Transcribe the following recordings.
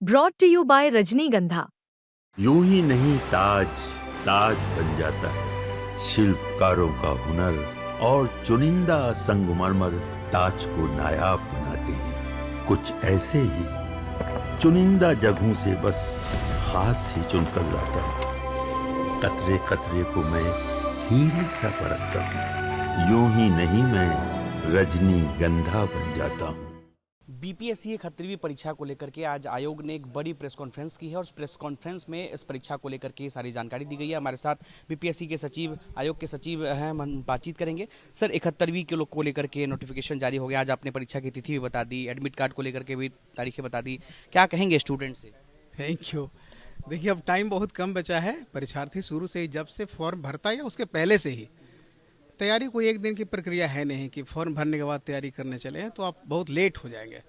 Brought to you bye रजनीगंधा। यूं ही नहीं ताज ताज बन जाता है, शिल्पकारों का हुनर और चुनिंदा संगमरमर ताज को नायाब बनाते हैं। कुछ ऐसे ही चुनिंदा जगहों से बस खास ही चुनकर लाता हूँ। कतरे कतरे को मैं हीरे सा परखता हूँ। यूं ही नहीं मैं रजनीगंधा बन जाता हूँ। बीपीएससी 71वीं परीक्षा को लेकर के आज आयोग ने एक बड़ी प्रेस कॉन्फ्रेंस की है और उस प्रेस कॉन्फ्रेंस में इस परीक्षा को लेकर के सारी जानकारी दी गई है। हमारे साथ बीपीएससी के सचिव, आयोग के सचिव हैं, हम बातचीत करेंगे। सर, 71वीं को लेकर के नोटिफिकेशन जारी हो गया। आज आपने परीक्षा की तिथि भी बता दी, एडमिट कार्ड को लेकर के भी तारीखें बता दी। क्या कहेंगे स्टूडेंट से? Thank you. देखिए, अब टाइम बहुत कम बचा है। परीक्षार्थी शुरू से ही, जब से फॉर्म भरता है या उसके पहले से ही तैयारी, कोई एक दिन की प्रक्रिया है नहीं कि फॉर्म भरने के बाद तैयारी करने चले हैं तो आप बहुत लेट हो जाएंगे।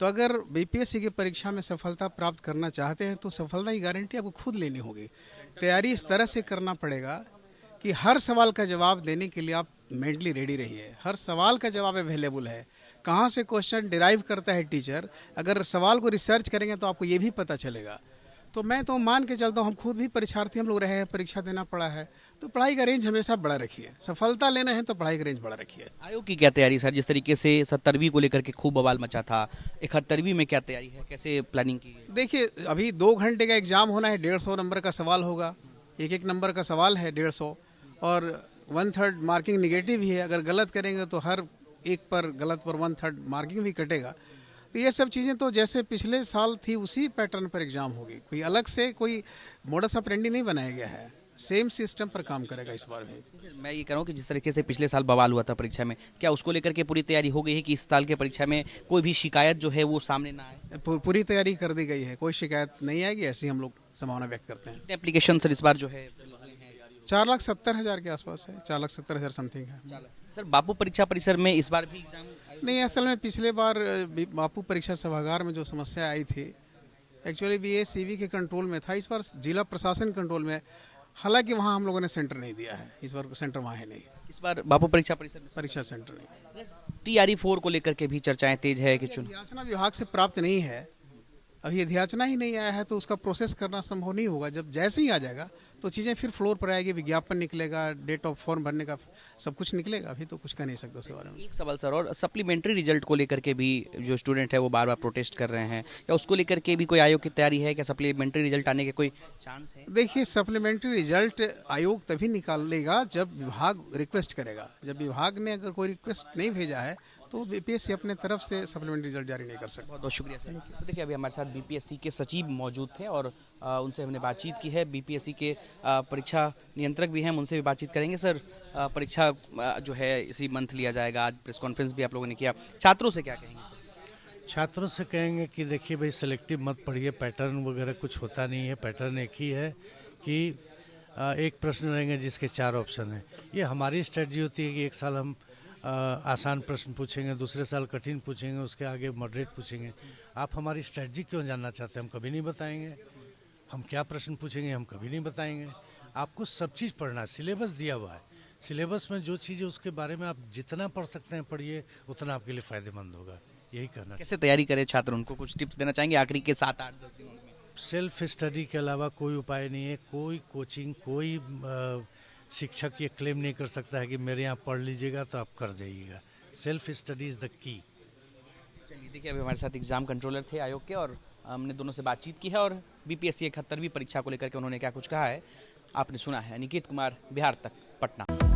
तो अगर बीपीएससी की परीक्षा में सफलता प्राप्त करना चाहते हैं तो सफलता की गारंटी आपको खुद लेनी होगी। तैयारी इस तरह से करना पड़ेगा कि हर सवाल का जवाब देने के लिए आप मेंटली रेडी रहिए। हर सवाल का जवाब अवेलेबल है। कहाँ से क्वेश्चन डिराइव करता है टीचर, अगर सवाल को रिसर्च करेंगे तो आपको ये भी पता चलेगा। तो मैं तो मान के चलता हूँ, हम खुद भी परीक्षार्थी हम लोग रहे हैं, परीक्षा देना पड़ा है, तो पढ़ाई का रेंज हमेशा बड़ा रखिए। सफलता लेना है तो पढ़ाई का रेंज बड़ा रखिए। आयोग की क्या तैयारी सर? जिस तरीके से 70वीं को लेकर के खूब बवाल मचा था, 71वीं में क्या तैयारी है, कैसे प्लानिंग की है? देखिए, अभी 2 घंटे का एग्जाम होना है, 150 नंबर का सवाल होगा। एक नंबर का सवाल है 150 और 1/3 मार्किंग निगेटिव ही है। अगर गलत करेंगे तो हर एक पर गलत पर 1/3 मार्किंग भी कटेगा। तो ये सब चीज़ें तो जैसे पिछले साल थी उसी पैटर्न पर एग्जाम होगी। कोई अलग से कोई मोडस ऑपरेंडी नहीं बनाया गया है। सेम सिस्टम पर काम करेगा इस बार भी। मैं ये कह रहा हूँ कि जिस तरीके से पिछले साल बवाल हुआ था परीक्षा में, क्या उसको लेकर के पूरी तैयारी हो गई है कि इस साल के परीक्षा में कोई भी शिकायत जो है वो सामने ना आए? पूरी तैयारी कर दी गई है, कोई शिकायत नहीं आएगी, ऐसी हम लोग संभावना व्यक्त करते हैं। एप्लीकेशन सर इस बार जो है 4,70,000 के आसपास है, 4,70,000 समथिंग है। सर, बापू परीक्षा परिसर में इस बार भी एग्जाम नहीं, असल में पिछले बार बापू परीक्षा सभागार में जो समस्या आई थी, एक्चुअली बीएससीबी के कंट्रोल में था। इस बार जिला प्रशासन कंट्रोल में, हालांकि वहाँ हम लोगों ने सेंटर नहीं दिया है। इस बार सेंटर वहाँ है नहीं, इस बार बापू परीक्षा परिसर में परीक्षा सेंटर नहीं। TRE 4 को लेकर के भी चर्चाएं तेज है कि अध्याचना विभाग से प्राप्त नहीं है, अभी अध्याचना ही नहीं आया है, तो उसका प्रोसेस करना संभव नहीं होगा। जब जैसे ही आ जाएगा तो चीज़ें फिर फ्लोर पर आएगी, विज्ञापन निकलेगा, डेट ऑफ फॉर्म भरने का सब कुछ निकलेगा। अभी तो कुछ कह नहीं सकते उसके बारे में। एक सवाल सर, और सप्लीमेंट्री रिजल्ट को लेकर के भी जो स्टूडेंट है वो बार बार प्रोटेस्ट कर रहे हैं, क्या उसको लेकर के भी कोई आयोग की तैयारी है? क्या सप्लीमेंट्री रिजल्ट आने के कोई चांस है? देखिए, सप्लीमेंट्री रिजल्ट आयोग तभी निकालेगा जब विभाग रिक्वेस्ट करेगा। जब विभाग ने अगर कोई रिक्वेस्ट नहीं भेजा है तो बीपीएससी अपने तरफ से सप्लीमेंट्री रिजल्ट जारी नहीं कर सकता। बहुत बहुत शुक्रिया सर। तो देखिए, अभी हमारे साथ बीपीएससी के सचिव मौजूद थे और उनसे हमने बातचीत की है। बीपीएससी के परीक्षा नियंत्रक भी हैं, हम उनसे भी बातचीत करेंगे। सर, परीक्षा जो है इसी मंथ लिया जाएगा, आज प्रेस कॉन्फ्रेंस भी आप लोगों ने किया, छात्रों से क्या कहेंगे सर? छात्रों से कहेंगे कि देखिए भाई, सेलेक्टिव मत पढ़िए, पैटर्न वगैरह कुछ होता नहीं है। पैटर्न एक ही है कि एक प्रश्न रहेंगे जिसके 4 ऑप्शन हैं। ये हमारी स्ट्रेटजी होती है कि एक साल हम आसान प्रश्न पूछेंगे, दूसरे साल कठिन पूछेंगे, उसके आगे मॉडरेट पूछेंगे। आप हमारी स्ट्रेटजी क्यों जानना चाहते हैं? हम कभी नहीं बताएंगे। हम क्या प्रश्न पूछेंगे हम कभी नहीं बताएंगे। आपको सब चीज़ पढ़ना है, सिलेबस दिया हुआ है। सिलेबस में जो चीज़ है उसके बारे में आप जितना पढ़ सकते हैं पढ़िए, उतना आपके लिए फ़ायदेमंद होगा। यही करना। कैसे तैयारी करें छात्र, उनको कुछ टिप्स देना चाहेंगे आखिरी के 7-8-10 दिनों में? सेल्फ स्टडी के अलावा कोई उपाय नहीं है। कोई कोचिंग, कोई शिक्षक ये क्लेम नहीं कर सकता है कि मेरे यहाँ पढ़ लीजिएगा तो आप कर जाइएगा। Self study is the key. चलिए, देखिए, अभी हमारे साथ एग्जाम कंट्रोलर थे आयोग के और हमने दोनों से बातचीत की है और बीपीएससी 71वीं परीक्षा को लेकर के उन्होंने क्या कुछ कहा है आपने सुना है। निकेत कुमार, बिहार तक, पटना।